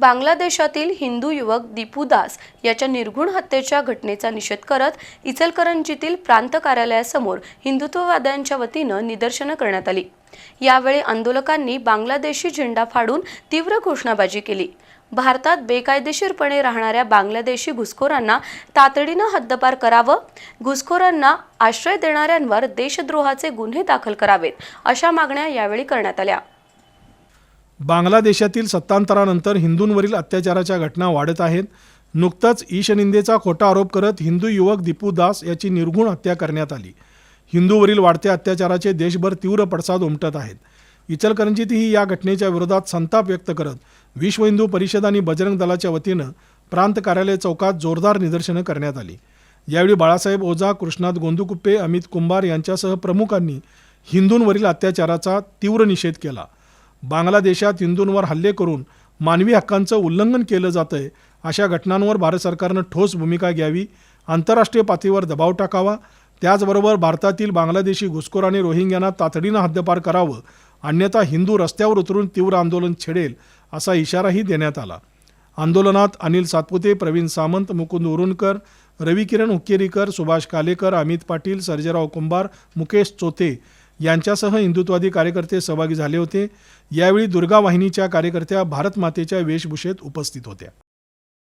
बांगलादेशातील हिंदू युवक दीपू दास याच्या निर्घृण हत्येच्या घटनेचा निषेध करत इचलकरंजीतील प्रांत कार्यालयासमोर हिंदुत्ववाद्यांच्या वतीनं निदर्शनं करण्यात आली। यावेळी आंदोलकांनी बांगलादेशी झेंडा फाडून तीव्र घोषणाबाजी केली। भारतात बेकायदेशीरपणे राहणाऱ्या बांगलादेशी घुसखोरांना तातडीनं हद्दपार करावं, घुसखोरांना आश्रय देणाऱ्यांवर देशद्रोहाचे गुन्हे दाखल करावेत, अशा मागण्या यावेळी करण्यात आल्या। बांगलादेशातील सत्तांतरानंतर हिंदूंवरील अत्याचाराच्या घटना वाढत आहेत। नुकताच ईशनिंदेचा खोटा आरोप करत हिंदू युवक दीपू दास याची निर्घृण हत्या करण्यात आली। हिंदूवरील वाढत्या अत्याचाराचे देशभर तीव्र पडसाद उमटत आहेत। इचलकरंजीतही या घटनेच्या विरोधात संताप व्यक्त करत विश्व हिंदू परिषद आणि बजरंग दलाच्या वतीनं प्रांत कार्यालय चौकात जोरदार निदर्शनं करण्यात आली। यावेळी बाळासाहेब ओझा, कृष्णात गोंदुकुप्पे, अमित कुंभार यांच्यासह प्रमुखांनी हिंदूंवरील अत्याचाराचा तीव्र निषेध केला। बांगलादेशात हिंदूंवर हल्ले करून मानवी हक्कांचं उल्लंघन केलं जातंय, अशा घटनांवर भारत सरकारनं ठोस भूमिका घ्यावी, आंतरराष्ट्रीय पातळीवर दबाव टाकावा। त्याचबरोबर भारतातील बांगलादेशी घुसखोर आणि रोहिंग्यांना तातडीनं हद्दपार करावं, अन्यथा हिंदू रस्त्यावर उतरून तीव्र आंदोलन छेडेल, असा इशाराही देण्यात आला। आंदोलनात अनिल सातपुते, प्रवीण सामंत, मुकुंद उरुणकर, रविकिरण हुक्केरीकर, सुभाष कालेकर, अमित पाटील, सर्जेराव कुंभार, मुकेश चोथे यांच्यासह हिंदुत्ववादी कार्यकर्ते सहभागी झाले होते। यावेळी दुर्गा वाहिनीच्या कार्यकर्त्या भारत मातेच्या वेशभूषेत उपस्थित होत्या।